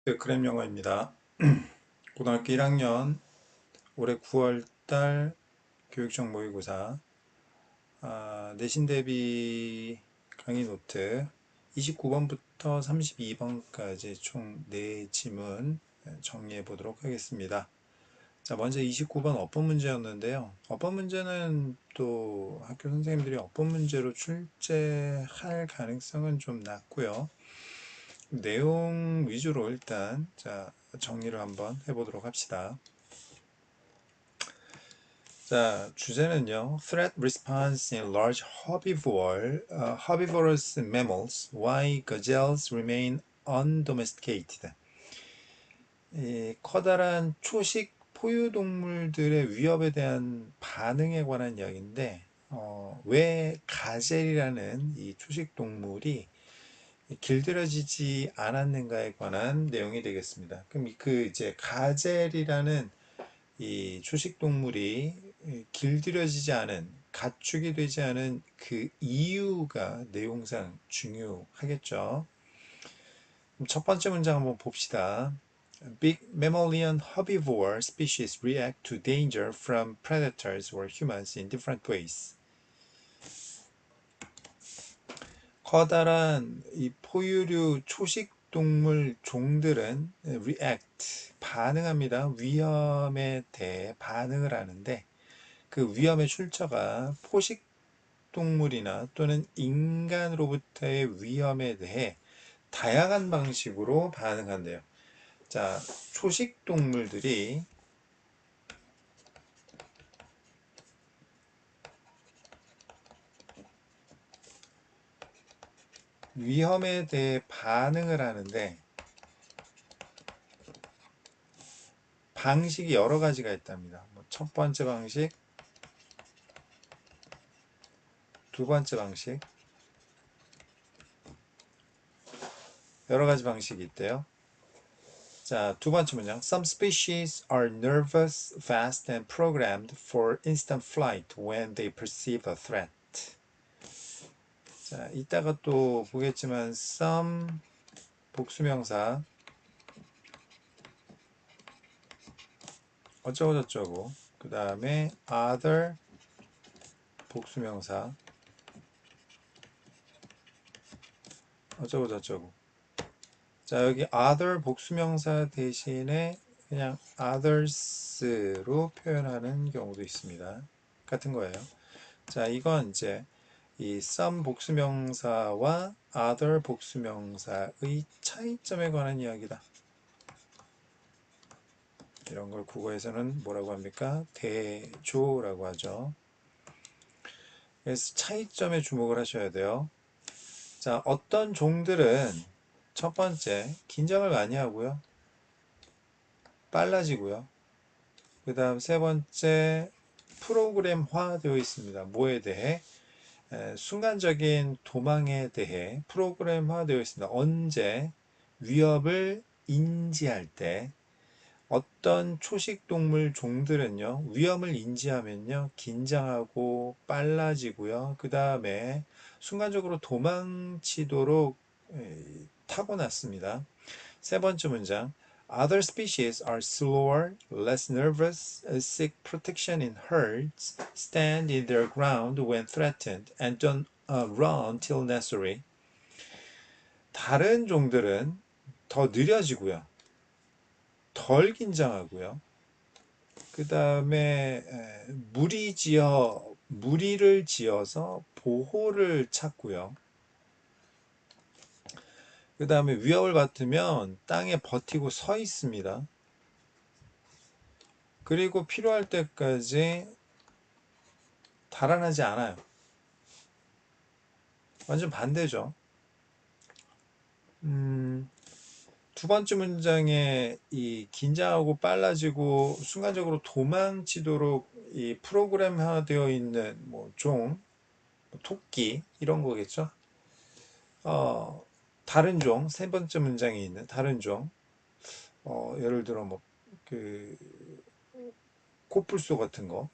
그램 영어입니다. 고등학교 1학년 올해 9월달 교육청 모의고사 내신 대비 강의 노트 29번부터 32번까지 총 4지문 정리해 보도록 하겠습니다. 자, 먼저 29번 어법 문제였는데요. 어법 문제는 또 학교 선생님들이 어법 문제로 출제할 가능성은 좀 낮고요. 내용 위주로 일단 정리를 한번 해보도록 합시다. 자, 주제는요. Threat response in large herbivorous mammals. Why gazelles remain undomesticated. 이 커다란 초식 포유동물들의 위협에 대한 반응에 관한 이야기인데, 왜 가젤이라는 이 초식 동물이 길들여지지 않았는가에 관한 내용이 되겠습니다. 그럼 이제 가젤이라는 이 초식 동물이 길들여지지 않은, 가축이 되지 않은 그 이유가 내용상 중요하겠죠. 그럼 첫 번째 문장 한번 봅시다. Big mammalian herbivore species react to danger from predators or humans in different ways. 커다란 이 포유류 초식 동물 종들은 react, 반응합니다. 위험에 대해 반응을 하는데 그 위험의 출처가 포식 동물이나 또는 인간으로부터의 위험에 대해 다양한 방식으로 반응한대요. 자, 초식 동물들이 위험에 대해 반응을 하는데 방식이 여러 가지가 있답니다. 첫 번째 방식, 두 번째 방식, 여러 가지 방식이 있대요. 자, 두 번째 문장. Some species are nervous, fast, and programmed for instant flight when they perceive a threat. 자, 이따가 또 보겠지만 some 복수명사 어쩌고저쩌고 그 다음에 other 복수명사 어쩌고저쩌고. 자, 여기 other 복수명사 대신에 그냥 others로 표현하는 경우도 있습니다. 같은 거예요. 자, 이건 이제 이 some 복수명사와 other 복수명사의 차이점에 관한 이야기다. 이런 걸 국어에서는 뭐라고 합니까? 대조라고 하죠. 그래서 차이점에 주목을 하셔야 돼요. 자, 어떤 종들은 첫 번째, 긴장을 많이 하고요. 빨라지고요. 그 다음 세 번째, 프로그램화 되어 있습니다. 뭐에 대해? 순간적인 도망에 대해 프로그램화 되어 있습니다. 언제? 위협을 인지할 때. 어떤 초식동물 종들은요, 위험을 인지하면요, 긴장하고 빨라지고요. 그 다음에 순간적으로 도망치도록 타고났습니다. 세 번째 문장. Other species are slower, less nervous, seek protection in herds, stand in their ground when threatened, and don't run till necessary. 다른 종들은 더 느려지고요. 덜 긴장하고요. 그 다음에 무리를 지어서 보호를 찾고요. 그 다음에 위협을 받으면 땅에 버티고 서 있습니다. 그리고 필요할 때까지 달아나지 않아요. 완전 반대죠. 두 번째 문장에 이 긴장하고 빨라지고 순간적으로 도망치도록 이 프로그램화되어 있는 종, 토끼 이런 거겠죠. 다른 종, 세 번째 문장에 있는 다른 종, 예를 들어 그 코뿔소 같은 거,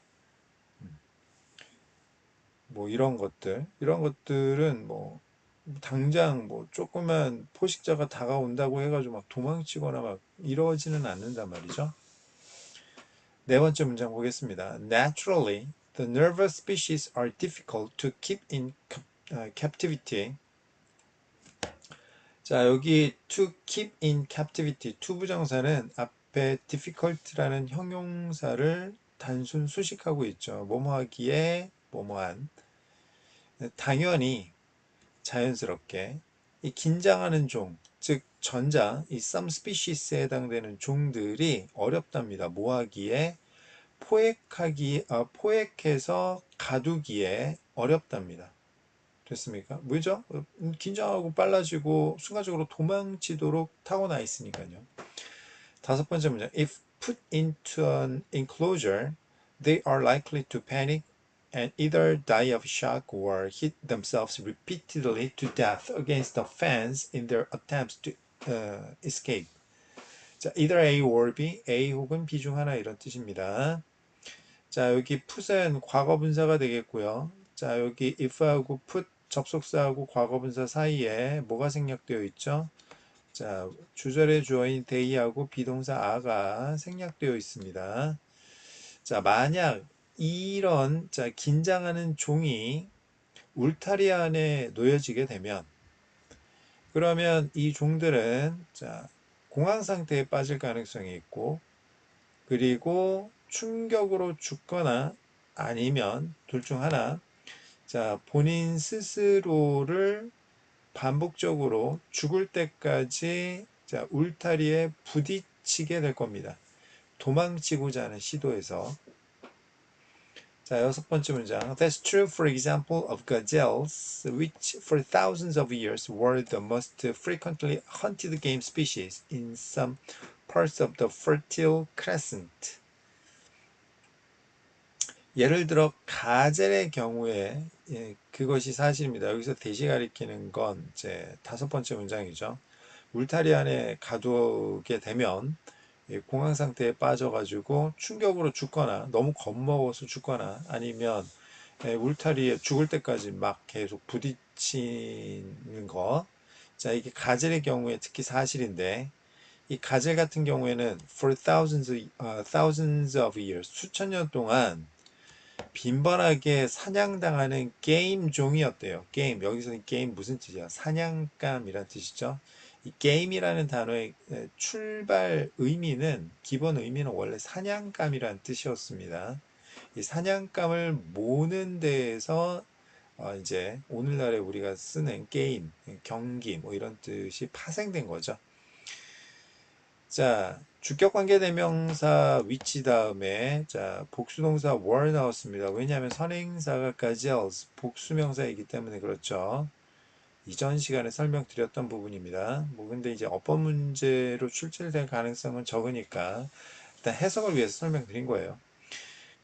이런 것들은 당장 뭐 조그만 포식자가 다가온다고 해가지고 막 도망치거나 막 이러지는 않는단 말이죠. 네 번째 문장 보겠습니다. Naturally, the nervous species are difficult to keep in captivity. 자, 여기 to keep in captivity, to 부정사는 앞에 difficult라는 형용사를 단순 수식하고 있죠. 뭐뭐 하기에 뭐뭐한. 당연히 자연스럽게 이 긴장하는 종, 즉 전자, 이 some species에 해당되는 종들이 어렵답니다. 뭐 하기에 포획해서 가두기에 어렵답니다. 됐습니까? 왜죠? 긴장하고 빨라지고 순간적으로 도망치도록 타고나 있으니까요. 다섯 번째 문장. If put into an enclosure, they are likely to panic and either die of shock or hit themselves repeatedly to death against the fence in their attempts to escape. 자, either A or B, A 혹은 B 중 하나 이런 뜻입니다. 자, 여기 put은 과거분사가 되겠고요. 자, 여기 if하고 put 접속사하고 과거분사 사이에 뭐가 생략되어 있죠? 자, 주절의 주어인 they하고 비동사 a가 생략되어 있습니다. 자, 만약 이런 긴장하는 종이 울타리 안에 놓여지게 되면 그러면 이 종들은 공황 상태에 빠질 가능성이 있고 그리고 충격으로 죽거나 아니면 둘 중 하나 본인 스스로를 반복적으로 죽을 때까지 울타리에 부딪히게 될 겁니다. 도망치고자 하는 시도에서. 자, 여섯 번째 문장. That's true, for example, of gazelles, which for thousands of years were the most frequently hunted game species in some parts of the Fertile Crescent. 예를 들어 가젤의 경우에 그것이 사실입니다. 여기서 대시 가리키는 건 이제 다섯 번째 문장이죠. 울타리 안에 가두게 되면 공황 상태에 빠져가지고 충격으로 죽거나 너무 겁먹어서 죽거나 아니면 울타리에 죽을 때까지 막 계속 부딪히는 거. 자, 이게 가젤의 경우에 특히 사실인데 이 가젤 같은 경우에는 for thousands of years 수천 년 동안 빈번하게 사냥당하는 게임 종이었대요. 게임, 여기서는 게임 무슨 뜻이야? 사냥감이란 뜻이죠. 이 게임이라는 단어의 출발 의미는, 기본 의미는 원래 사냥감이란 뜻이었습니다. 이 사냥감을 모는 데에서 이제 오늘날에 우리가 쓰는 게임, 경기 뭐 이런 뜻이 파생된 거죠. 자, 주격관계대명사 위치 다음에 복수동사 were 나왔습니다. 왜냐하면 선행사가 gazelles 복수명사이기 때문에 그렇죠. 이전 시간에 설명드렸던 부분입니다. 뭐 근데 이제 어법 문제로 출제될 가능성은 적으니까 일단 해석을 위해서 설명드린 거예요.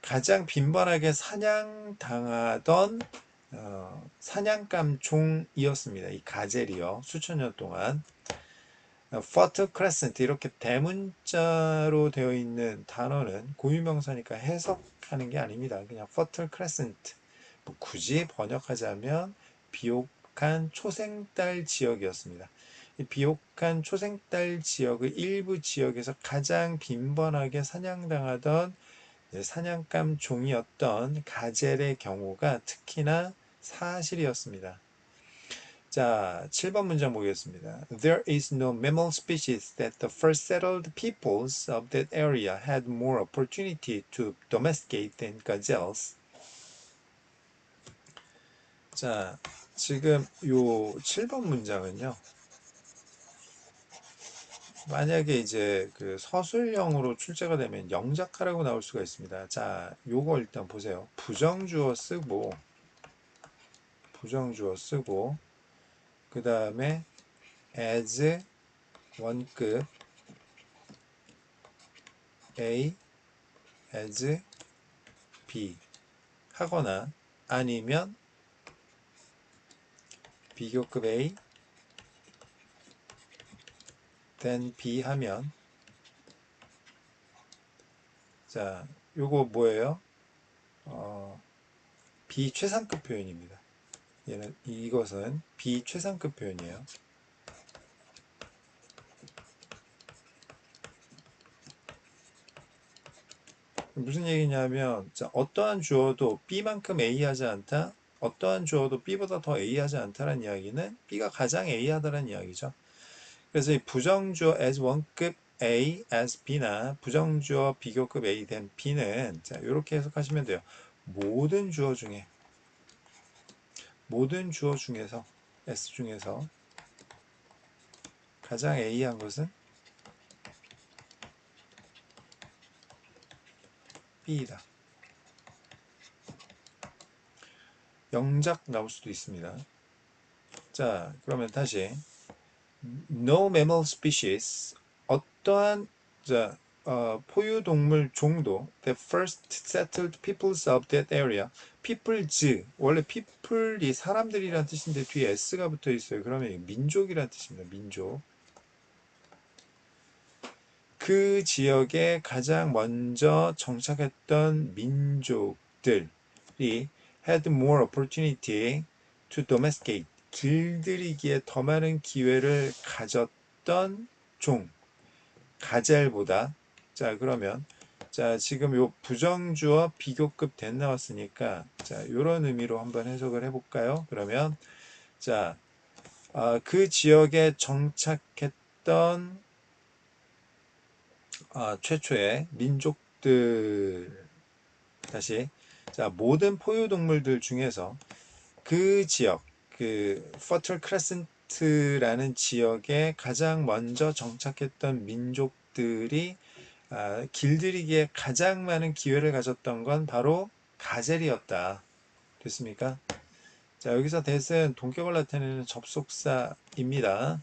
가장 빈번하게 사냥당하던 사냥감 종이었습니다. 이 가젤이요. 수천 년 동안. Fertile Crescent 이렇게 대문자로 되어 있는 단어는 고유명사니까 해석하는 게 아닙니다. 그냥 Fertile Crescent. 뭐 굳이 번역하자면 비옥한 초생달 지역이었습니다. 이 비옥한 초생달 지역의 일부 지역에서 가장 빈번하게 사냥당하던 사냥감 종이었던 가젤의 경우가 특히나 사실이었습니다. 자, 7번 문장 보겠습니다. There is no mammal species that the first settled peoples of that area had more opportunity to domesticate than gazelles. 자, 지금 요 7번 문장은요. 만약에 이제 그 서술형으로 출제가 되면 영작하라고 나올 수가 있습니다. 자, 요거 일단 보세요. 부정주어 쓰고 그 다음에 as 원급 A as B 하거나 아니면 비교급 A then B 하면 자 요거 뭐예요? 비최상급 표현입니다. 이것은 비최상급 표현이에요. 무슨 얘기냐면, 자, 어떠한 주어도 B만큼 A하지 않다. 어떠한 주어도 B보다 더 A하지 않다라는 이야기는 B가 가장 A하다라는 이야기죠. 그래서 이 부정주어 as 원급 A as B나 부정주어 비교급 A 된 B는 자, 이렇게 해석하시면 돼요. 모든 주어 중에서 S 중에서 가장 A한 것은 B이다. 영작 나올 수도 있습니다. 자, 그러면 다시 No mammal species 어떠한 자, 포유동물 종도 that first settled peoples of that area peoples 원래 people이 사람들이란 뜻인데 뒤에 s가 붙어 있어요. 그러면 민족이란 뜻입니다. 민족. 그 지역에 가장 먼저 정착했던 민족들이 had more opportunity to domesticate 길들이기에 더 많은 기회를 가졌던 종 가젤보다 자 그러면 자 지금 요 부정주어 비교급 된 나왔으니까 자 요런 의미로 한번 해석을 해볼까요? 그러면 자 그 지역에 정착했던 최초의 민족들 다시 자 모든 포유동물들 중에서 그 지역 그 퍼틀 크레센트라는 지역에 가장 먼저 정착했던 민족들이 길들이기에 가장 많은 기회를 가졌던 건 바로 가젤이었다. 됐습니까? 자 여기서 that은 동격을 나타내는 접속사입니다.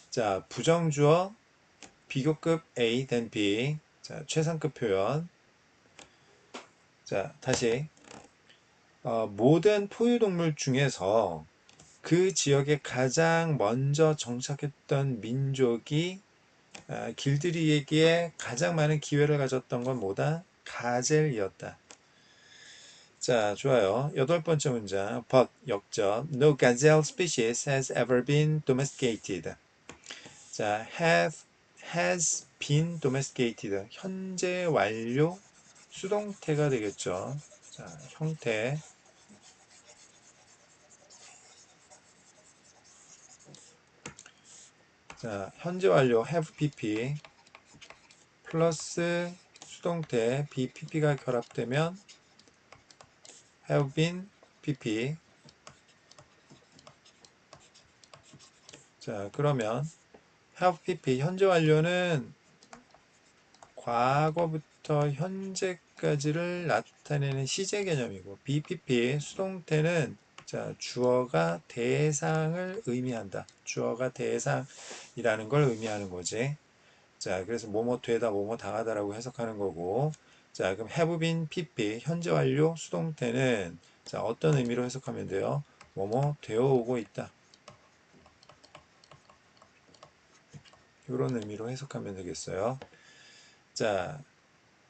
자 부정주어 비교급 A then B 자 최상급 표현 자 다시 모든 포유동물 중에서 그 지역에 가장 먼저 정착했던 민족이 길들이기에 가장 많은 기회를 가졌던 건 뭐다? 가젤이었다. 자, 좋아요. 여덟 번째 문장. But 역접. No gazelle species has ever been domesticated. 자, has been domesticated. 현재 완료 수동태가 되겠죠. 자, 형태. 자, 현재 완료 have pp 플러스 수동태 BPP가 결합되면 have been PP 자 그러면 have PP 현재 완료는 과거부터 현재까지를 나타내는 시제 개념이고 BPP 수동태는 자 주어가 대상을 의미한다. 주어가 대상이라는 걸 의미하는 거지. 자 그래서 뭐뭐 되다 뭐뭐 당하다라고 해석하는 거고 자 그럼 have been PP 현재 완료 수동태는 자 어떤 의미로 해석하면 돼요? 뭐뭐 되어 오고 있다. 이런 의미로 해석하면 되겠어요. 자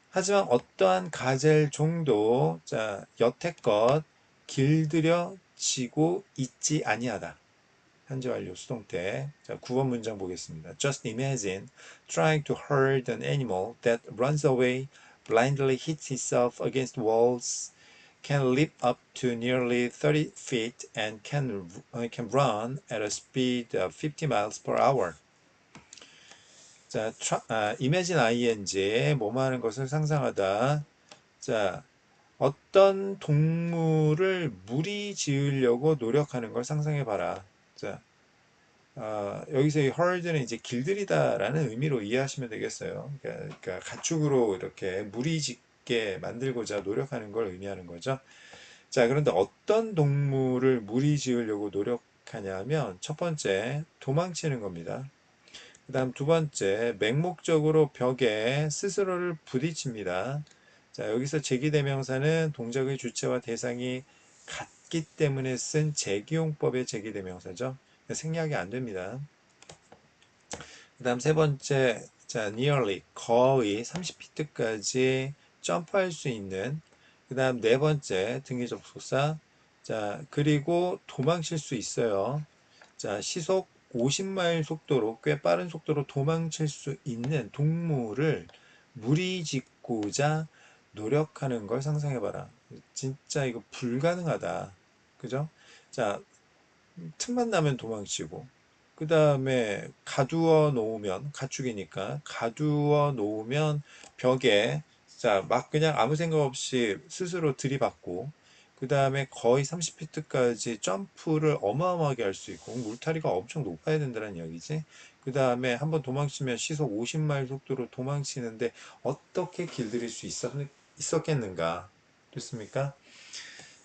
하지만 어떠한 가젤 종도 자 여태껏 길들여지고 있지 아니하다. 현재 완료 수동태. 자, 9번 문장 보겠습니다. Just imagine trying to herd an animal that runs away, blindly hits itself against walls, can leap up to nearly 30 feet, and can run at a speed of 50 miles per hour. 자, imagine ing, 뭐뭐 하는 것을 상상하다. 자, 어떤 동물을 무리 지으려고 노력하는 걸 상상해 봐라. 자, 여기서 이 herd는 이제 길들이다라는 의미로 이해하시면 되겠어요. 그러니까 가축으로 이렇게 무리짓게 만들고자 노력하는 걸 의미하는 거죠. 자, 그런데 어떤 동물을 무리지으려고 노력하냐면 첫 번째 도망치는 겁니다. 그 다음 두 번째 맹목적으로 벽에 스스로를 부딪힙니다. 자, 여기서 제기대명사는 동작의 주체와 대상이 같기 때문에 쓴 제기용법의 제기대명사죠. 생략이 안 됩니다. 그 다음 세 번째, 자, nearly, 거의 30피트까지 점프할 수 있는. 그 다음 네 번째, 등기 접속사, 자, 그리고 도망칠 수 있어요. 자, 시속 50마일 속도로 꽤 빠른 속도로 도망칠 수 있는 동물을 무리짓고자 노력하는 걸 상상해봐라. 진짜 이거 불가능하다. 그죠? 자, 틈만 나면 도망치고, 그 다음에 가두어 놓으면, 가축이니까, 가두어 놓으면 벽에, 자, 막 그냥 아무 생각 없이 스스로 들이받고, 그 다음에 거의 30피트까지 점프를 어마어마하게 할 수 있고, 물타리가 엄청 높아야 된다는 이야기지. 그 다음에 한번 도망치면 시속 50마일 속도로 도망치는데 어떻게 길들일 수 있었겠는가? 됐습니까?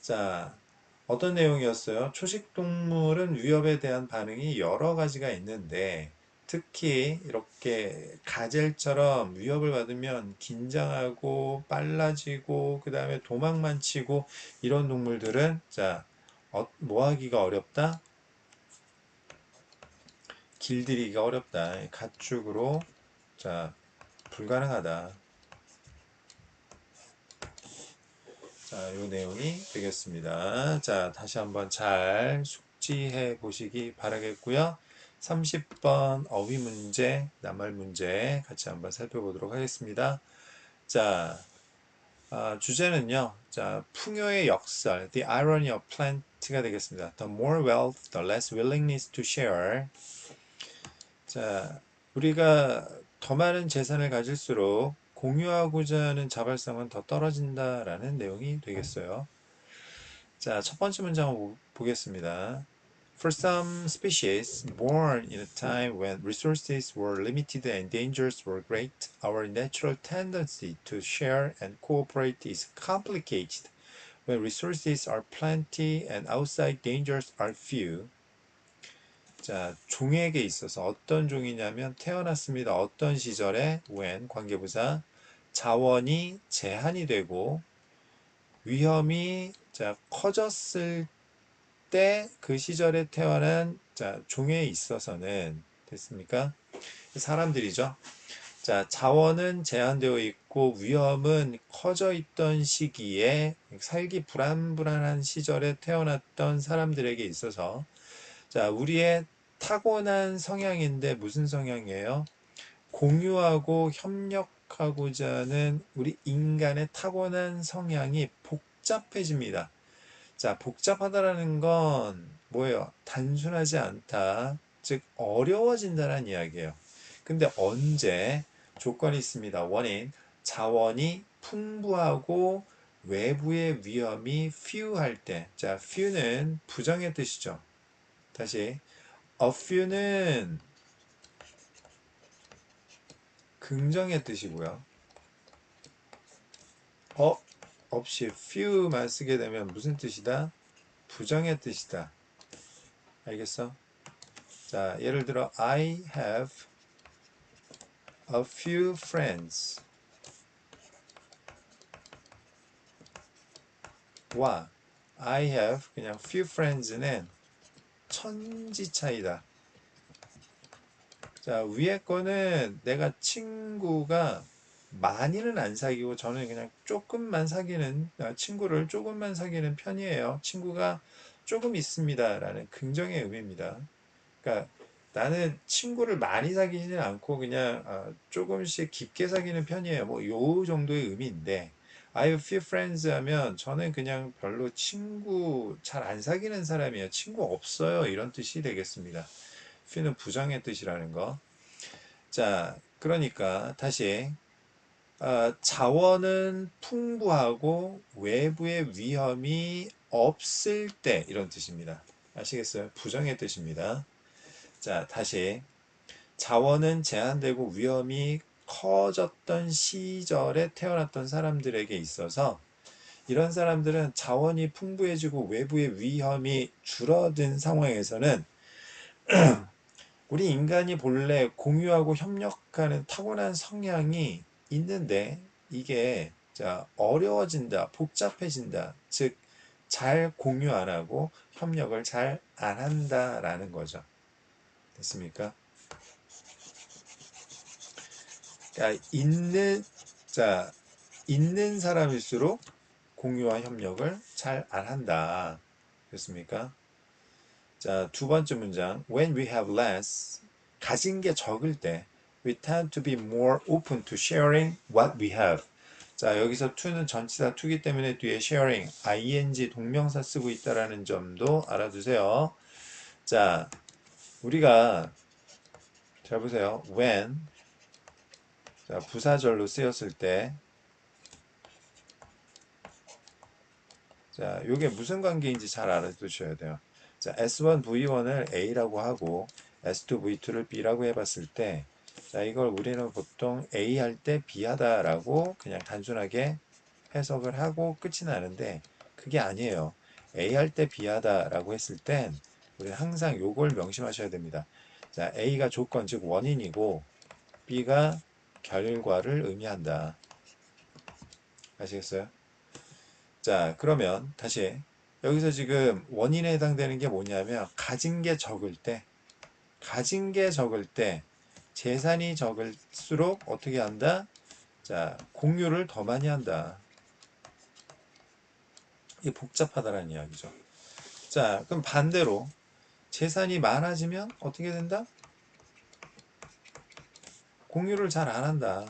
자, 어떤 내용이었어요? 초식동물은 위협에 대한 반응이 여러 가지가 있는데, 특히 이렇게 가젤처럼 위협을 받으면 긴장하고 빨라지고, 그 다음에 도망만 치고, 이런 동물들은, 자, 뭐 하기가 어렵다? 길들이기가 어렵다. 가축으로, 자, 불가능하다. 자, 요 내용이 되겠습니다. 자, 다시 한번 잘 숙지해 보시기 바라겠고요. 30번 어휘 문제, 낱말 문제 같이 한번 살펴보도록 하겠습니다. 자, 주제는요. 자, 풍요의 역설, The Irony of Plenty가 되겠습니다. The more wealth, the less willingness to share. 자, 우리가 더 많은 재산을 가질수록 공유하고자 하는 자발성은 더 떨어진다라는 내용이 되겠어요. 자, 첫 번째 문장 보겠습니다. For some species born in a time when resources were limited and dangers were great, our natural tendency to share and cooperate is complicated when resources are plenty and outside dangers are few. 자, 종에게 있어서 어떤 종이냐면 태어났습니다. 어떤 시절에 when 관계부사 자원이 제한이 되고 위험이 자 커졌을 때 그 시절에 태어난 자 종에 있어서는 됐습니까? 사람들이죠. 자, 자원은 제한되어 있고 위험은 커져 있던 시기에 살기 불안불안한 시절에 태어났던 사람들에게 있어서 자, 우리의 타고난 성향인데 무슨 성향이에요? 공유하고 협력하고자 하는 우리 인간의 타고난 성향이 복잡해집니다. 자, 복잡하다라는 건 뭐예요? 단순하지 않다. 즉, 어려워진다는 이야기예요. 근데 언제? 조건이 있습니다. 원인, 자원이 풍부하고 외부의 위험이 few 할 때. 자, few는 부정의 뜻이죠. 다시, a few는 긍정의 뜻이고요. 없이 few만 쓰게 되면 무슨 뜻이다? 부정의 뜻이다. 알겠어? 자, 예를 들어 I have a few friends 와 I have 그냥 few friends는 천지 차이다. 자, 위에 거는 내가 친구가 많이는 안 사귀고 저는 그냥 조금만 사귀는 친구를 조금만 사귀는 편이에요. 친구가 조금 있습니다. 라는 긍정의 의미입니다. 그러니까 나는 친구를 많이 사귀지는 않고 그냥 조금씩 깊게 사귀는 편이에요. 뭐 요 정도의 의미인데 I have few friends 하면 저는 그냥 별로 친구 잘 안 사귀는 사람이에요. 친구 없어요. 이런 뜻이 되겠습니다. few는 부정의 뜻이라는 거. 자, 그러니까 다시 자원은 풍부하고 외부의 위험이 없을 때 이런 뜻입니다. 아시겠어요? 부정의 뜻입니다. 자, 다시 자원은 제한되고 위험이 커졌던 시절에 태어났던 사람들에게 있어서 이런 사람들은 자원이 풍부해지고 외부의 위험이 줄어든 상황에서는 우리 인간이 본래 공유하고 협력하는 타고난 성향이 있는데 이게 자 어려워진다, 복잡해진다. 즉 잘 공유 안 하고 협력을 잘 안 한다라는 거죠. 됐습니까? 그러니까 자 있는 사람일수록 공유와 협력을 잘 안 한다. 됐습니까? 자, 두 번째 문장. When we have less, 가진 게 적을 때, we tend to be more open to sharing what we have. 자, 여기서 to는 전치사 to기 때문에 뒤에 sharing, ing 동명사 쓰고 있다라는 점도 알아두세요. 자, 우리가 잘 보세요. when, 자, 부사절로 쓰였을 때, 자, 요게 무슨 관계인지 잘 알아두셔야 돼요. 자, S1, V1을 A라고 하고 S2, V2를 B라고 해봤을 때, 자, 이걸 우리는 보통 A 할 때 B 하다라고 그냥 단순하게 해석을 하고 끝이 나는데 그게 아니에요. A 할 때 B 하다라고 했을 땐 우리는 항상 요걸 명심하셔야 됩니다. 자, A가 조건, 즉 원인이고 B가 결과를 의미한다. 아시겠어요? 자, 그러면 다시 여기서 지금 원인에 해당되는 게 뭐냐면 가진 게 적을 때, 가진 게 적을 때 재산이 적을수록 어떻게 한다? 자, 공유를 더 많이 한다. 이게 복잡하다라는 이야기죠. 자, 그럼 반대로 재산이 많아지면 어떻게 된다? 공유를 잘 안 한다.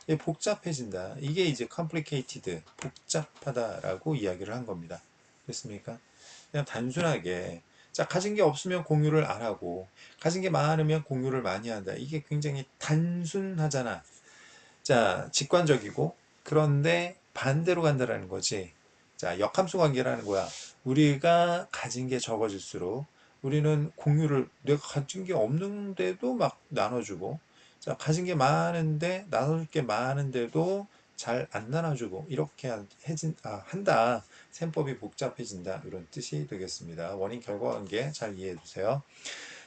이게 복잡해진다. 이게 이제 complicated, 복잡하다라고 이야기를 한 겁니다. 됐습니까? 그냥 단순하게 자, 가진 게 없으면 공유를 안 하고 가진 게 많으면 공유를 많이 한다. 이게 굉장히 단순하잖아. 자, 직관적이고 그런데 반대로 간다라는 거지. 자, 역함수 관계라는 거야. 우리가 가진 게 적어질수록 우리는 공유를 내가 가진 게 없는데도 막 나눠주고 자, 가진 게 많은데 나눠줄 게 많은데도 잘 안 나눠주고 이렇게 한다. 셈법이 복잡해진다. 이런 뜻이 되겠습니다. 원인 결과 관계 잘 이해해 주세요.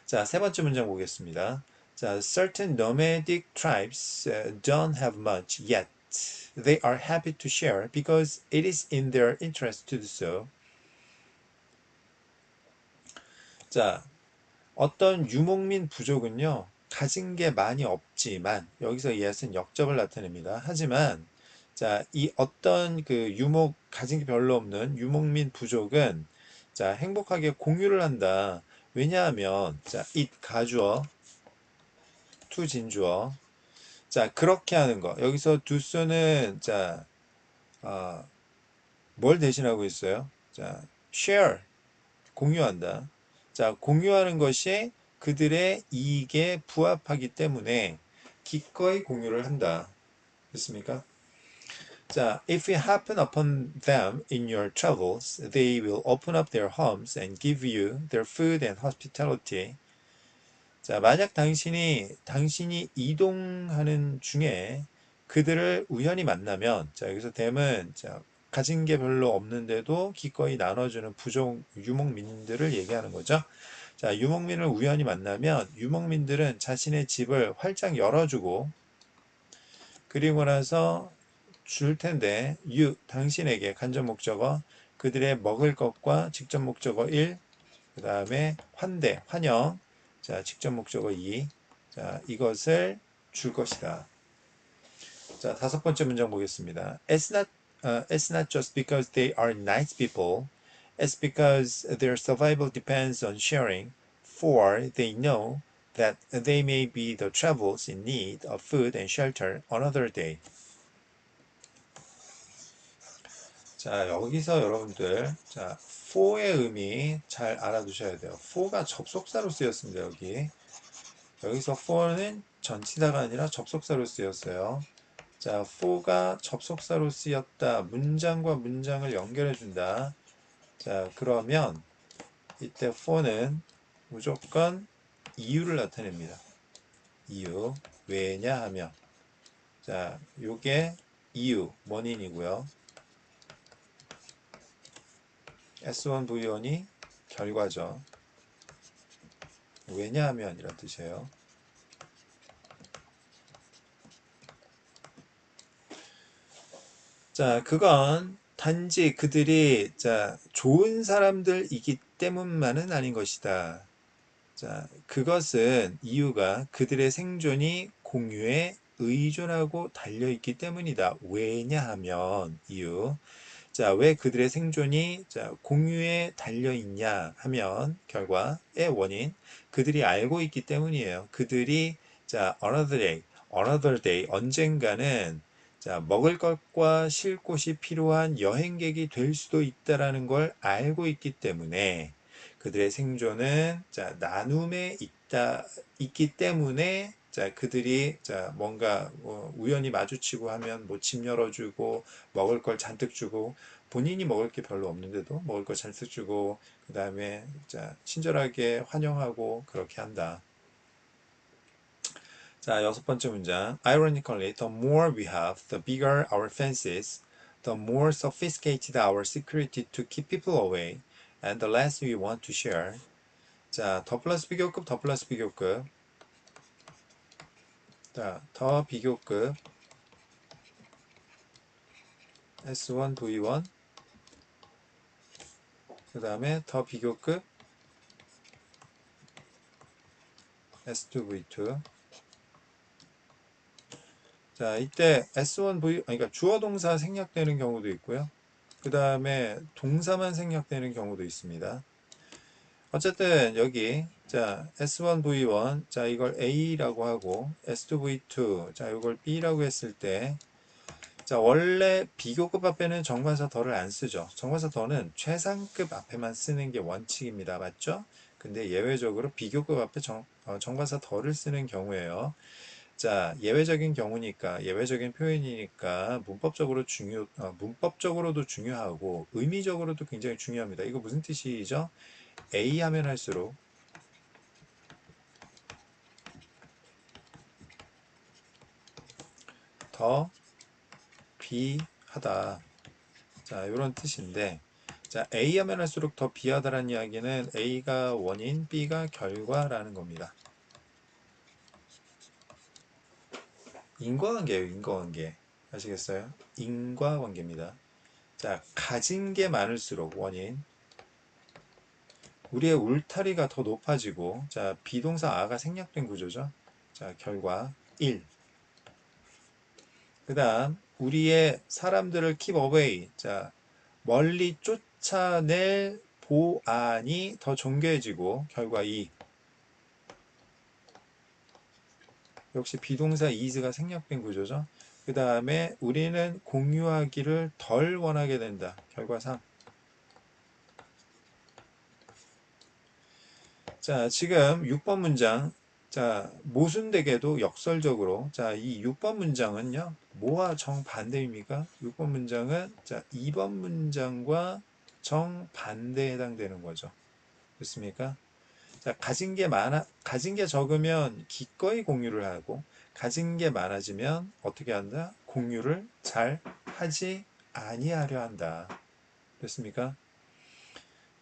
자, 세 번째 문장 보겠습니다. 자, certain nomadic tribes don't have much yet. They are happy to share because it is in their interest to do so. 자, 어떤 유목민 부족은요, 가진 게 많이 없지만, 여기서 yet은 역접을 나타냅니다. 하지만, 자, 이 어떤 그 가진 게 별로 없는 유목민 부족은, 자, 행복하게 공유를 한다. 왜냐하면, 자, it 가주어, to 진주어. 자, 그렇게 하는 거. 여기서 do so는, 자, 어, 뭘 대신하고 있어요? 자, share, 공유한다. 자, 공유하는 것이 그들의 이익에 부합하기 때문에 기꺼이 공유를 한다. 됐습니까? 자, if you happen upon them in your travels, they will open up their homes and give you their food and hospitality. 자, 만약 당신이 이동하는 중에 그들을 우연히 만나면, 자, 여기서 댐은, 자, 가진 게 별로 없는데도 기꺼이 나눠주는 유목민들을 얘기하는 거죠. 자, 유목민을 우연히 만나면 유목민들은 자신의 집을 활짝 열어주고 그리고 나서 줄 텐데 당신에게 간접 목적어 그들의 먹을 것과 직접 목적어 1, 그 다음에 환영, 자, 직접 목적어 2, 자, 이것을 줄 것이다. 자, 다섯 번째 문장 보겠습니다. It's not just because they are nice people. It's because their survival depends on sharing, for they know that they may be the travelers in need of food and shelter another day. 자, 여기서 여러분들, 자, for의 의미 잘 알아두셔야 돼요. for가 접속사로 쓰였습니다, 여기. 여기서 for는 전치사가 아니라 접속사로 쓰였어요. 자, for가 접속사로 쓰였다. 문장과 문장을 연결해 준다. 자, 그러면 이때 for는 무조건 이유를 나타냅니다. 이유. 왜냐하면. 자, 요게 이유, 원인이고요. S1, V1이 결과죠. 왜냐하면 이란 뜻이에요. 자, 그건 단지 그들이 자, 좋은 사람들이기 때문만은 아닌 것이다. 자, 그것은 이유가 그들의 생존이 공유에 의존하고 달려있기 때문이다. 왜냐하면 이유. 자, 왜 그들의 생존이 공유에 달려 있냐 하면 결과의 원인 그들이 알고 있기 때문이에요. 그들이 another day 언젠가는 먹을 것과 쉴 곳이 필요한 여행객이 될 수도 있다라는 걸 알고 있기 때문에 그들의 생존은 나눔에 있기 때문에 그들이 뭔가 우연히 마주치고 하면 뭐 집 열어주고 먹을 걸 잔뜩 주고 본인이 먹을 게 별로 없는데도 먹을 걸 잔뜩 주고 그 다음에 친절하게 환영하고 그렇게 한다. 자, 여섯 번째 문장. Ironically, the more we have, the bigger our fences, the more sophisticated our security to keep people away, and the less we want to share. 자, 더 플러스 비교급, 더 플러스 비교급. 자, 더 비교급. S1, V1. 그 다음에 더 비교급. S2, V2. 자, 이때 S1V, 그러니까 주어 동사 생략되는 경우도 있고요. 그 다음에 동사만 생략되는 경우도 있습니다. 어쨌든 여기 S1V1 이걸 A라고 하고 S2V2 이걸 B라고 했을 때 원래 비교급 앞에는 정관사 더를 안 쓰죠. 정관사 더는 최상급 앞에만 쓰는 게 원칙입니다. 맞죠? 근데 예외적으로 비교급 앞에 정관사 더를 쓰는 경우에요. 예외적인 경우니까, 예외적인 표현이니까 문법적으로도 중요하고 의미적으로도 굉장히 중요합니다. 이거 무슨 뜻이죠? A 하면 할수록 더 비하다. 이런 뜻인데, A 하면 할수록 더 비하다라는 이야기는 A가 원인, B가 결과라는 겁니다. 인과관계예요, 인과관계. 아시겠어요? 인과관계입니다. 가진 게 많을수록 원인, 우리의 울타리가 더 높아지고 비동사 아가 생략된 구조죠. 결과 1. 그 다음 우리의 사람들을 keep away 멀리 쫓아낼 보안이 더 정교해지고 결과 2. 역시 비동사 is가 생략된 구조죠. 그 다음에 우리는 공유하기를 덜 원하게 된다. 결과 3. 지금 6번 문장. 모순되게도 역설적으로. 이 6번 문장은요, 뭐와 정반대입니까? 6번 문장은 2번 문장과 정반대에 해당되는 거죠. 그렇습니까? 가진 게 적으면 기꺼이 공유를 하고, 가진 게 많아지면 어떻게 한다? 공유를 잘 하지 아니하려 한다. 그렇습니까?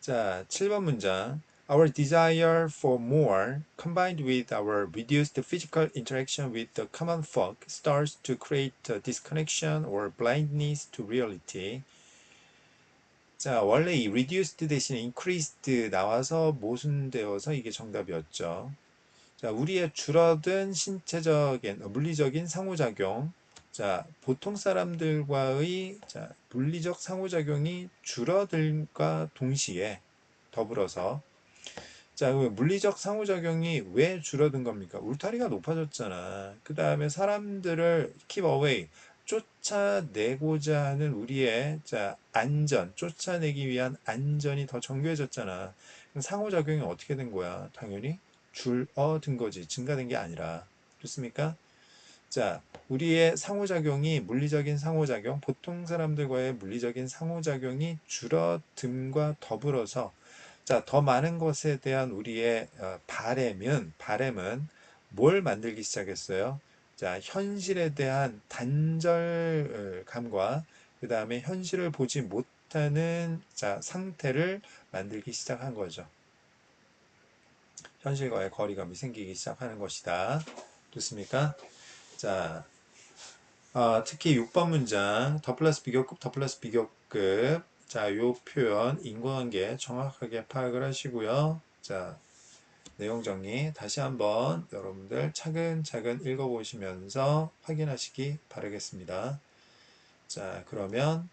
7번 문장. Our desire for more, combined with our reduced physical interaction with the common folk, starts to create a disconnection or blindness to reality. 원래 이 reduced 대신에 increased 나와서 모순되어서 이게 정답이었죠. 우리의 줄어든 신체적인, 물리적인 상호작용. 보통 사람들과의 물리적 상호작용이 줄어들과 동시에 더불어서 물리적 상호작용이 왜 줄어든 겁니까? 울타리가 높아졌잖아. 그 다음에 사람들을 keep away, 쫓아내고자 하는 우리의 안전, 쫓아내기 위한 안전이 더 정교해졌잖아. 그럼 상호작용이 어떻게 된 거야? 당연히 줄어든 거지. 증가된 게 아니라. 그렇습니까? 우리의 상호작용이 물리적인 상호작용, 보통 사람들과의 물리적인 상호작용이 줄어듦과 더불어서 더 많은 것에 대한 우리의 바램은 뭘 만들기 시작했어요? 현실에 대한 단절감과 그 다음에 현실을 보지 못하는 상태를 만들기 시작한 거죠. 현실과의 거리감이 생기기 시작하는 것이다. 좋습니까? 특히 6번 문장 더 플러스 비교급, 더 플러스 비교급. 요 표현 인과관계 정확하게 파악을 하시고요. 내용 정리 다시 한번 여러분들 차근차근 읽어보시면서 확인하시기 바라겠습니다. 그러면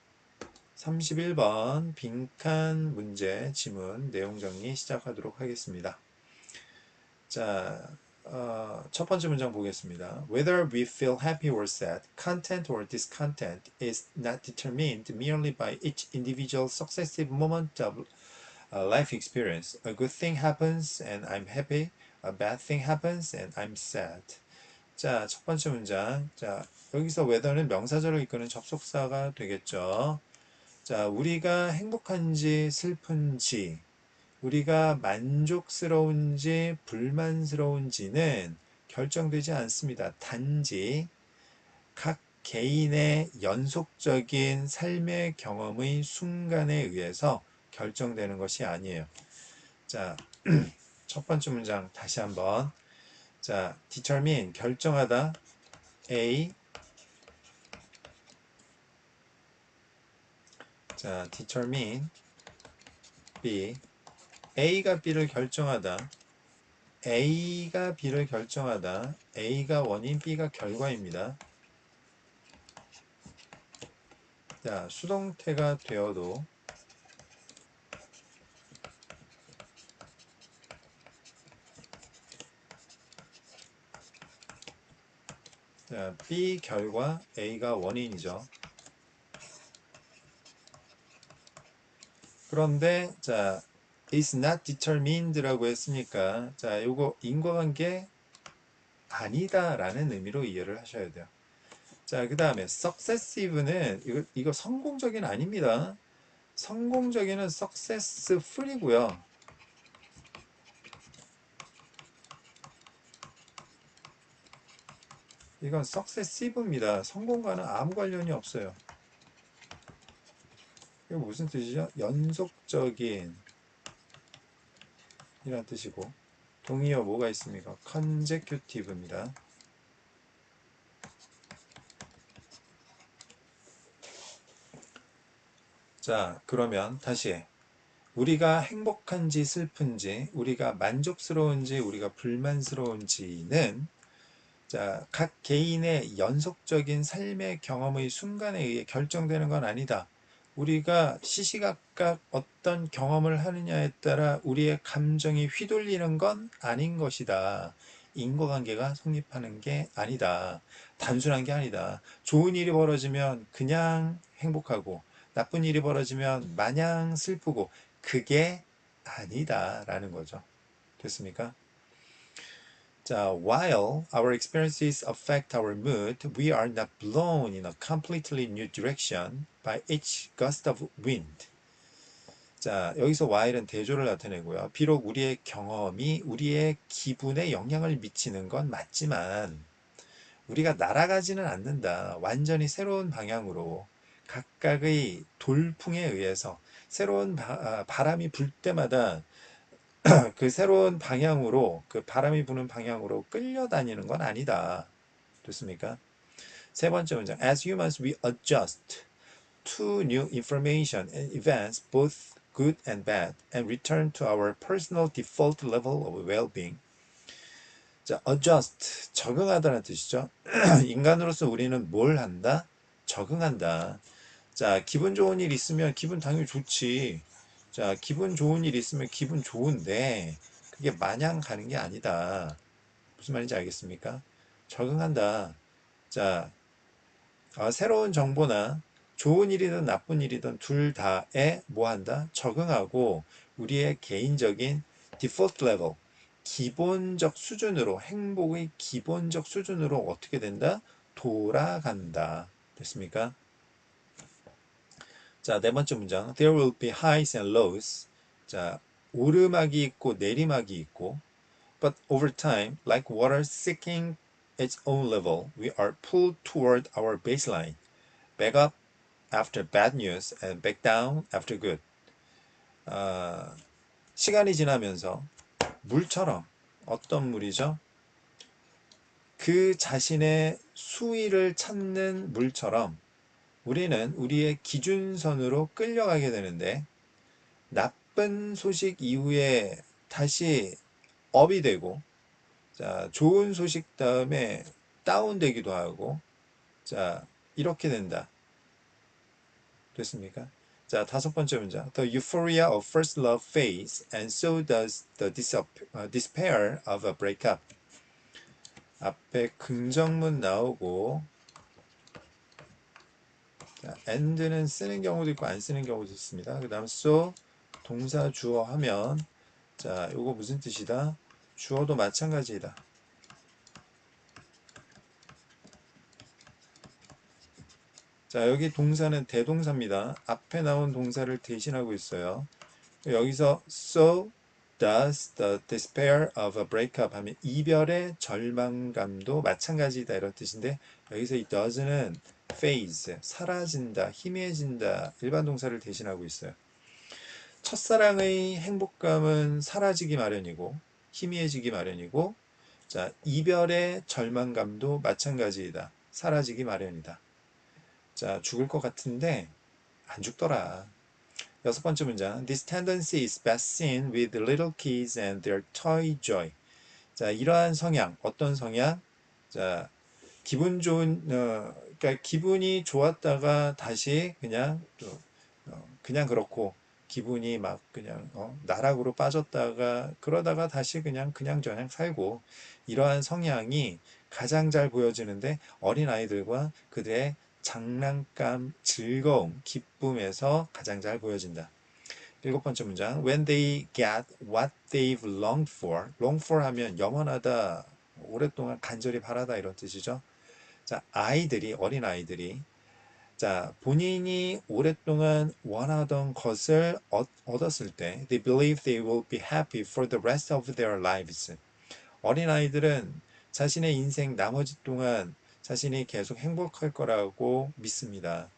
31번 빈칸 문제 지문 내용 정리 시작하도록 하겠습니다. 자, 첫 번째 문장 보겠습니다. Whether we feel happy or sad, content or discontent is not determined merely by each individual successive moment of life experience. A good thing happens and I'm happy. A bad thing happens and I'm sad. 자, 첫 번째 문장. 자, 여기서 whether는 명사절을 이끄는 접속사가 되겠죠. 자, 우리가 행복한지 슬픈지, 우리가 만족스러운지 불만스러운지는 결정되지 않습니다. 단지 각 개인의 연속적인 삶의 경험의 순간에 의해서 결정되는 것이 아니에요. 자, 첫 번째 문장 다시 한번. 자, determine 결정하다. A. 자, determine B. A가 B를 결정하다. A가 B를 결정하다. A가 원인, B가 결과입니다. 자, 수동태가 되어도 자, B 결과, A가 원인이죠. 그런데 자, is not determined라고 했으니까 자, 요거 인과관계 아니다라는 의미로 이해를 하셔야 돼요. 자, 그 다음에 successive는 이거 성공적인 아닙니다. 성공적인은 successful이고요. 이건 successive입니다. 성공과는 아무 관련이 없어요. 이게 무슨 뜻이죠? 연속적인 이란 뜻이고 동의어 뭐가 있습니까? consecutive입니다. 자, 그러면 다시 우리가 행복한지 슬픈지, 우리가 만족스러운지, 우리가 불만스러운지는 자, 각 개인의 연속적인 삶의 경험의 순간에 의해 결정되는 건 아니다. 우리가 시시각각 어떤 경험을 하느냐에 따라 우리의 감정이 휘둘리는 건 아닌 것이다. 인과관계가 성립하는 게 아니다. 단순한 게 아니다. 좋은 일이 벌어지면 그냥 행복하고 나쁜 일이 벌어지면 마냥 슬프고 그게 아니다라는 거죠. 됐습니까? 자, while our experiences affect our mood, we are not blown in a completely new direction by each gust of wind. 자, 여기서 while은 대조를 나타내고요. 비록 우리의 경험이 우리의 기분에 영향을 미치는 건 맞지만 우리가 날아가지는 않는다. 완전히 새로운 방향으로 각각의 돌풍에 의해서 새로운 바람이 불 때마다 그 새로운 방향으로 그 바람이 부는 방향으로 끌려다니는 건 아니다. 됐습니까? 세 번째 문장. As humans we adjust to new information and events both good and bad and return to our personal default level of well-being. 자, adjust 적응하다는 뜻이죠. 인간으로서 우리는 뭘 한다? 적응한다. 자, 기분 좋은 일 있으면 기분 당연히 좋지. 자, 기분 좋은 일 있으면 기분 좋은데 그게 마냥 가는 게 아니다. 무슨 말인지 알겠습니까? 적응한다. 자, 새로운 정보나 좋은 일이든 나쁜 일이든 둘 다에 뭐 한다? 적응하고 우리의 개인적인 디폴트 레벨, 기본적 수준으로, 행복의 기본적 수준으로 어떻게 된다? 돌아간다. 됐습니까? 자, 네 번째 문장. There will be highs and lows. 자, 오르막이 있고 내리막이 있고. But over time, like water seeking its own level, we are pulled toward our baseline. Back up after bad news and back down after good. 시간이 지나면서 물처럼 어떤 물이죠? 그 자신의 수위를 찾는 물처럼 우리는 우리의 기준선으로 끌려가게 되는데 나쁜 소식 이후에 다시 업이 되고 자, 좋은 소식 다음에 다운되기도 하고 자, 이렇게 된다. 됐습니까? 자, 다섯 번째 문장. The euphoria of first love fades, and so does the despair of a breakup. 앞에 긍정문 나오고, 자, and는 쓰는 경우도 있고 안 쓰는 경우도 있습니다. 그 다음 so 동사 주어 하면, 자, 요거 무슨 뜻이다? 주어도 마찬가지이다. 자, 여기 동사는 대동사입니다. 앞에 나온 동사를 대신하고 있어요. 여기서 so does the despair of a breakup 하면 이별의 절망감도 마찬가지다 이런 뜻인데, 여기서 이 does는 phase, 사라진다, 희미해진다 일반 동사를 대신하고 있어요. 첫사랑의 행복감은 사라지기 마련이고 희미해지기 마련이고, 자, 이별의 절망감도 마찬가지이다. 사라지기 마련이다. 자, 죽을 것 같은데 안 죽더라. 여섯 번째 문장. This tendency is best seen with little kids and their toy joy. 자, 이러한 성향, 어떤 성향? 자, 기분 좋은, 그러니까 기분이 좋았다가 다시 그냥 또, 그냥 그렇고, 기분이 막 그냥, 나락으로 빠졌다가, 그러다가 다시 그냥 살고, 이러한 성향이 가장 잘 보여지는데, 어린아이들과 그들의 장난감, 즐거움, 기쁨에서 가장 잘 보여진다. 일곱 번째 문장. When they get what they've longed for. long for 하면 영원하다, 오랫동안 간절히 바라다 이런 뜻이죠. 자, 아이들이, 어린아이들이, 자, 본인이 오랫동안 원하던 것을 얻었을 때 they believe they will be happy for the rest of their lives. 어린아이들은 자신의 인생 나머지 동안 자신이 계속 행복할 거라고 믿습니다.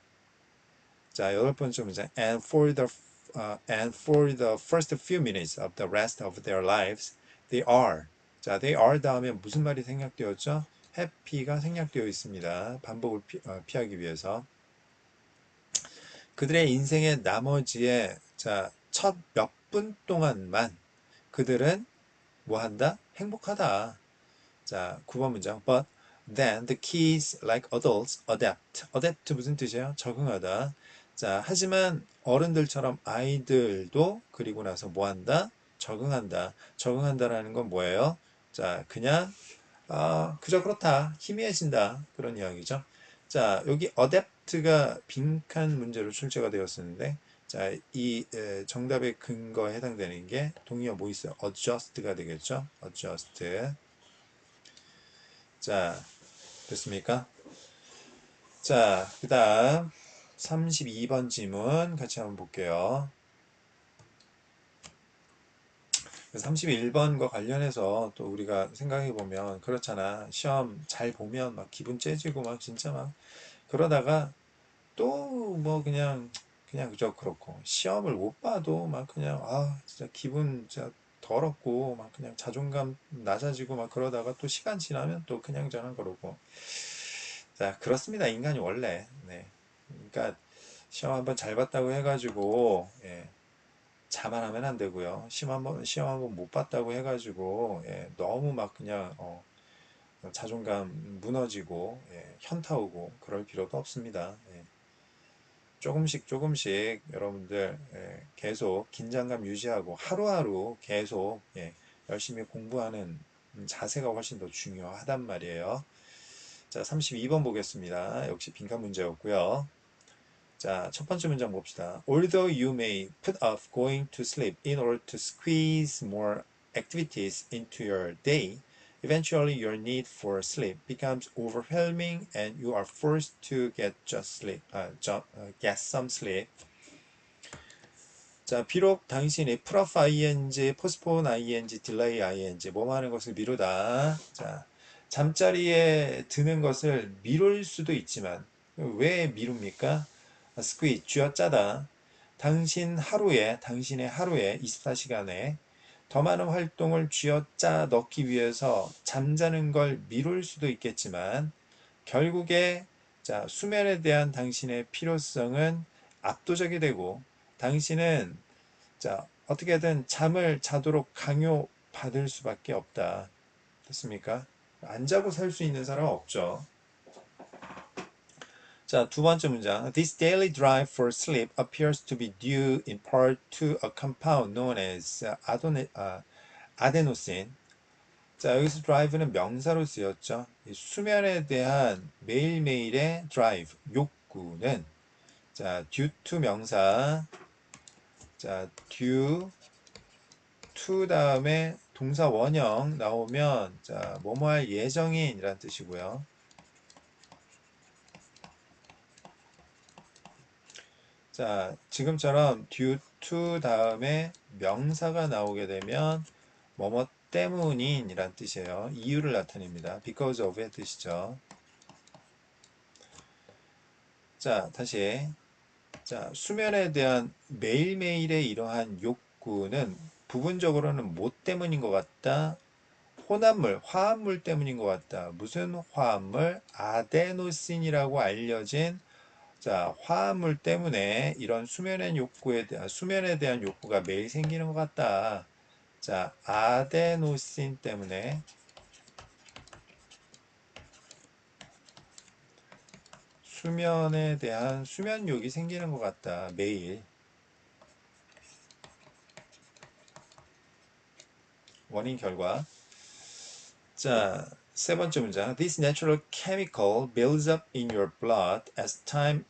자, 여덟 번째 문장. And for the first few minutes of the rest of their lives, they are. 자, they are 다음에 무슨 말이 생략되었죠? happy가 생략되어 있습니다. 반복을 피하기 위해서. 그들의 인생의 나머지에, 자, 첫 몇 분 동안만 그들은 뭐 한다? 행복하다. 자, 9번 문장. But then the kids, like adults, adapt. adapt 무슨 뜻이에요? 적응하다. 자, 하지만 어른들처럼 아이들도 그리고 나서 뭐 한다? 적응한다. 적응한다라는 건 뭐예요? 자, 그냥 그저 그렇다. 희미해진다. 그런 이야기죠. 자, 여기 adapt가 빈칸 문제로 출제가 되었었는데, 자, 이 정답의 근거에 해당되는 게 동의어 뭐 있어요? adjust가 되겠죠? adjust. 자, 됐습니까? 자, 그 다음 32번 지문 같이 한번 볼게요. 31번과 관련해서 또 우리가 생각해 보면 그렇잖아. 시험 잘 보면 막 기분 째지고 막 진짜 막 그러다가 또 뭐 그냥 그저 그렇고, 시험을 못 봐도 막 그냥 진짜 기분 진짜 더럽고 막 그냥 자존감 낮아지고 막 그러다가 또 시간 지나면 또 그냥 저냥 그러고. 자, 그렇습니다. 인간이 원래. 네. 그러니까 시험 한번 잘 봤다고 해가지고 자만하면 안 되고요. 시험 한번 못 봤다고 해가지고 너무 막 그냥 자존감 무너지고 현타 오고 그럴 필요도 없습니다. 조금씩 여러분들 계속 긴장감 유지하고 하루하루 계속 열심히 공부하는 자세가 훨씬 더 중요하단 말이에요. 자, 32번 보겠습니다. 역시 빈칸 문제였고요. 자, 첫 번째 문장 봅시다. Although you may put off going to sleep in order to squeeze more activities into your day, eventually your need for sleep becomes overwhelming and you are forced to get some sleep. 자, 비록 당신이 put off ing, postpone ing, delay ing, 뭐뭐 하는 것을 미루다. 자, 잠자리에 드는 것을 미룰 수도 있지만, 왜 미룹니까? squeeze, 쥐어짜다. 당신의 하루에 24시간에 더 많은 활동을 쥐어짜 넣기 위해서 잠자는 걸 미룰 수도 있겠지만, 결국에 자, 수면에 대한 당신의 필요성은 압도적이 되고, 당신은 자, 어떻게든 잠을 자도록 강요받을 수밖에 없다. 됐습니까? 안 자고 살 수 있는 사람은 없죠. 자, 두 번째 문장. This daily drive for sleep appears to be due in part to a compound known as adenosine. 자, 여기서 drive는 명사로 쓰였죠. 이 수면에 대한 매일매일의 drive, 욕구는 자, due to 명사. 자, due to 다음에 동사 원형 나오면 자, 뭐뭐 할 예정인이란 뜻이고요. 자, 지금처럼 due to 다음에 명사가 나오게 되면 뭐뭐 때문인이란 뜻이에요. 이유를 나타냅니다. because of의 뜻이죠. 자, 다시. 자, 수면에 대한 매일매일의 이러한 욕구는 부분적으로는 뭐 때문인 것 같다? 혼합물, 화합물 때문인 것 같다. 무슨 화합물? 아데노신이라고 알려진 자, 화합물 때문에 이런 수면에 대한 욕구가 매일 생기는 것 같다. 자, 아데노신 때문에 수면에 대한 수면욕이 생기는 것 같다. 매일. 원인 결과. 자, 세 번째 문장. This natural chemical builds up in your blood as time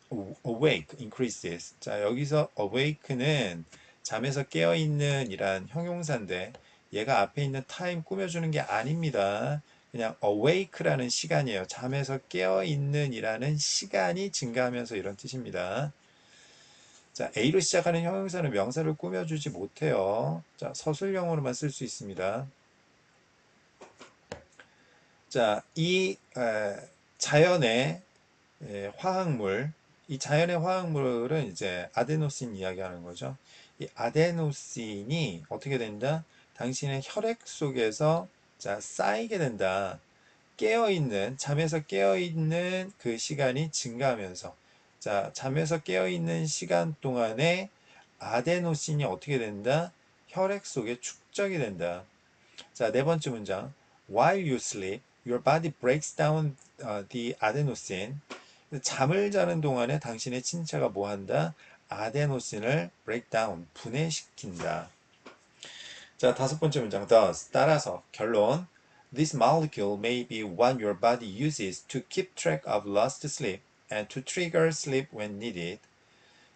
awake increases. 자, 여기서 awake는 잠에서 깨어있는 이란 형용사인데 얘가 앞에 있는 time 꾸며주는 게 아닙니다. 그냥 awake라는 시간이에요. 잠에서 깨어있는 이라는 시간이 증가하면서 이런 뜻입니다. 자, A로 시작하는 형용사는 명사를 꾸며주지 못해요. 자, 서술형으로만 쓸 수 있습니다. 자, 이 자연의 화학물, 이 자연의 화학물은 이제 아데노신 이야기하는 거죠. 이 아데노신이 어떻게 된다? 당신의 혈액 속에서 자, 쌓이게 된다. 깨어있는, 잠에서 깨어있는 그 시간이 증가하면서 자, 잠에서 깨어있는 시간 동안에 아데노신이 어떻게 된다? 혈액 속에 축적이 된다. 자, 네 번째 문장. While you sleep, your body breaks down the adenosine. 잠을 자는 동안에 당신의 신체가 뭐 한다? 아데노신을 break down, 분해시킨다. 자, 다섯 번째 문장. Thus, 따라서, 결론. This molecule may be what your body uses to keep track of lost sleep and to trigger sleep when needed.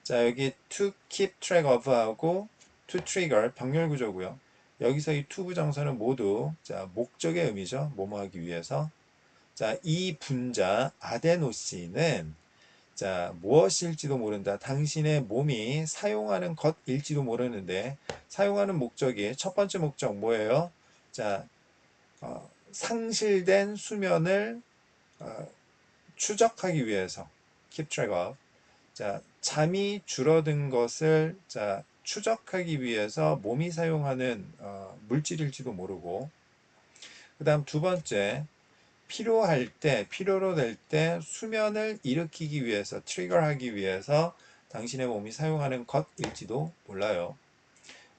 자, 여기 to keep track of하고 to trigger 병렬 구조고요. 여기서 이 to 부정사는 모두 자, 목적의 의미죠. 뭐뭐 하기 위해서. 자, 이 분자 아데노신은 자, 무엇일지도 모른다. 당신의 몸이 사용하는 것일지도 모르는데 사용하는 목적이 첫 번째 목적 뭐예요? 자, 상실된 수면을 추적하기 위해서 keep track of. 자, 잠이 줄어든 것을 자, 추적하기 위해서 몸이 사용하는 물질일지도 모르고 그 다음 두 번째 필요로 될 때 수면을 일으키기 위해서 트리거하기 위해서 당신의 몸이 사용하는 것일지도 몰라요.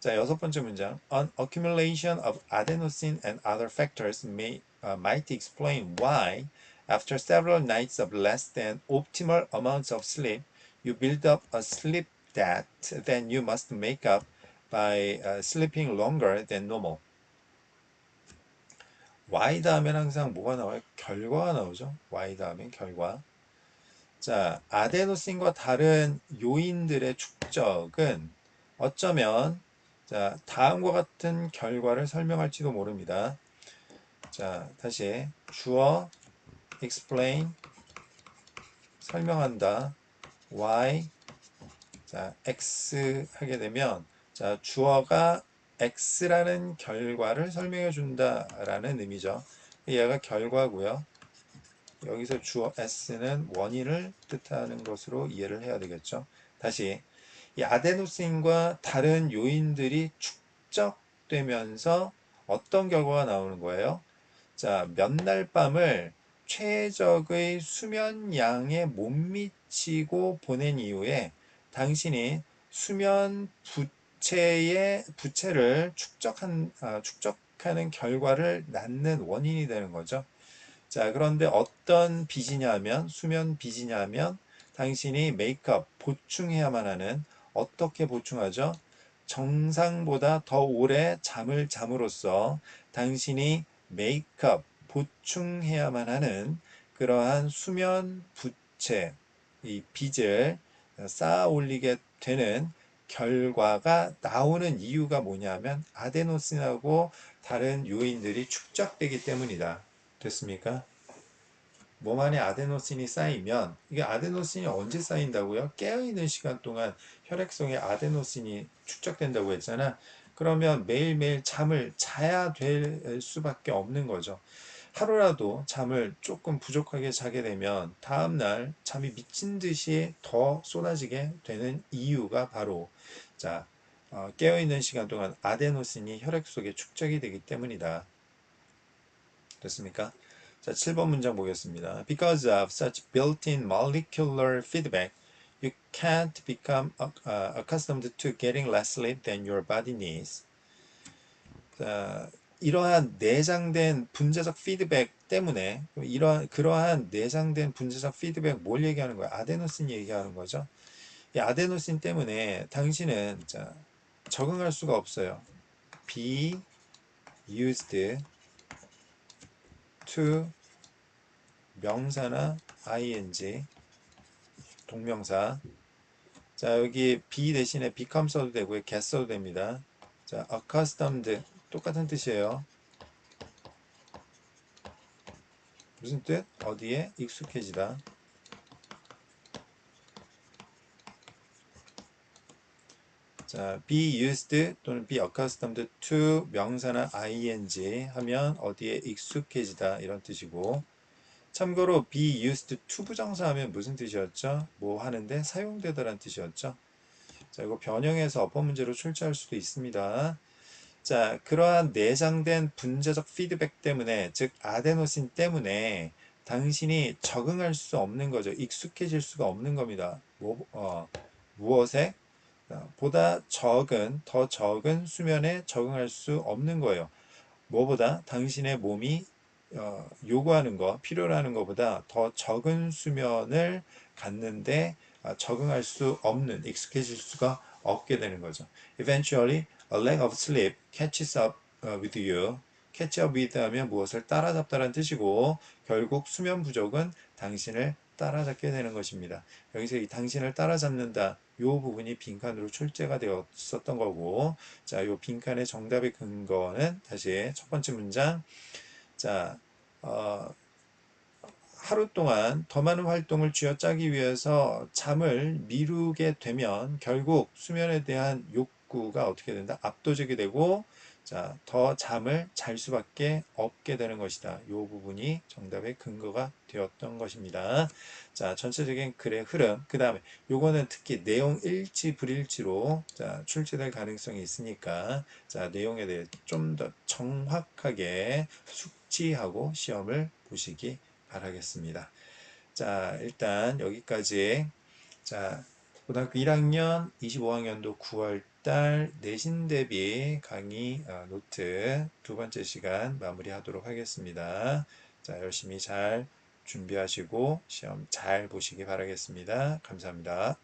자, 여섯 번째 문장. An accumulation of adenosine and other factors might explain why, after several nights of less than optimal amounts of sleep, you build up a sleep debt then you must make up by sleeping longer than normal. Y 다음엔 항상 뭐가 나와요? 결과가 나오죠. Y 다음엔 결과. 자, 아데노신과 다른 요인들의 축적은 어쩌면 자, 다음과 같은 결과를 설명할지도 모릅니다. 자, 다시 주어 explain 설명한다. y 자, x 하게 되면 자, 주어가 x라는 결과를 설명해 준다라는 의미죠. 얘가 결과고요. 여기서 주어 s는 원인을 뜻하는 것으로 이해를 해야 되겠죠. 다시 이 아데노신과 다른 요인들이 축적되면서 어떤 결과가 나오는 거예요? 자, 몇날 밤을 최적의 수면 양에 못 미치고 보낸 이후에 당신이 수면 부채를 축적하는 결과를 낳는 원인이 되는 거죠. 자, 그런데 어떤 빚이냐면, 수면 빚이냐면, 당신이 메이크업 보충해야만 하는 어떻게 보충하죠? 정상보다 더 오래 잠을 잠으로써 당신이 메이크업 보충해야만 하는 그러한 수면 부채, 이 빚을 쌓아 올리게 되는 결과가 나오는 이유가 뭐냐면 아데노신하고 다른 요인들이 축적되기 때문이다. 됐습니까? 몸 안에 아데노신이 쌓이면 이게 아데노신이 언제 쌓인다고요? 깨어있는 시간 동안 혈액속에 아데노신이 축적된다고 했잖아. 그러면 매일매일 잠을 자야 될 수밖에 없는 거죠. 하루라도 잠을 조금 부족하게 자게 되면 다음날 잠이 미친 듯이 더 쏟아지게 되는 이유가 바로 자 깨어있는 시간 동안 아데노신이 혈액 속에 축적이 되기 때문이다. 됐습니까? 자, 7번 문장 보겠습니다. Because of such built-in molecular feedback, you can't become accustomed to getting less sleep than your body needs. 자, 이러한 내장된 분자적 피드백 때문에 그러한 내장된 분자적 피드백 뭘 얘기하는 거야? 아데노신 얘기하는 거죠. 이 아데노신 때문에 당신은 자, 적응할 수가 없어요. be used to 명사나 ing 동명사. 자, 여기 be 대신에 become 써도 되고요. get 써도 됩니다. 자, accustomed 똑같은 뜻이에요. 무슨 뜻? 어디에? 익숙해지다. 자, be used 또는 be accustomed to 명사나 ing 하면 어디에 익숙해지다 이런 뜻이고 참고로 be used to 부정사 하면 무슨 뜻이었죠? 뭐 하는데 사용되다라는 뜻이었죠. 자, 이거 변형해서 어법 문제로 출제할 수도 있습니다. 자, 그러한 내장된 분자적 피드백 때문에, 즉 아데노신 때문에 당신이 적응할 수 없는 거죠. 익숙해질 수가 없는 겁니다. 무엇에? 보다 적은, 더 적은 수면에 적응할 수 없는 거예요. 뭐보다 당신의 몸이 요구하는 거, 필요로 하는 것보다 더 적은 수면을 갖는데 적응할 수 없는, 익숙해질 수가 없게 되는 거죠. Eventually, a lack of sleep catches up with you. catch up with 하면 무엇을 따라잡다라는 뜻이고 결국 수면 부족은 당신을 따라잡게 되는 것입니다. 여기서 이 당신을 따라잡는다 이 부분이 빈칸으로 출제가 되었었던 거고 자, 이 빈칸의 정답의 근거는 다시 첫 번째 문장 자, 하루 동안 더 많은 활동을 쥐어짜기 위해서 잠을 미루게 되면 결국 수면에 대한 욕구가 어떻게 된다? 압도적이 되고 자, 더 잠을 잘 수밖에 없게 되는 것이다. 이 부분이 정답의 근거가 되었던 것입니다. 자, 전체적인 글의 흐름. 그 다음에 요거는 특히 내용 일치 불일치로 자, 출제될 가능성이 있으니까 자, 내용에 대해 좀 더 정확하게 숙지하고 시험을 보시기 바라겠습니다. 자, 일단 여기까지 자, 고등학교 1학년 25학년도 9월달 내신 대비 강의 노트 두 번째 시간 마무리하도록 하겠습니다. 자, 열심히 잘 준비하시고 시험 잘 보시기 바라겠습니다. 감사합니다.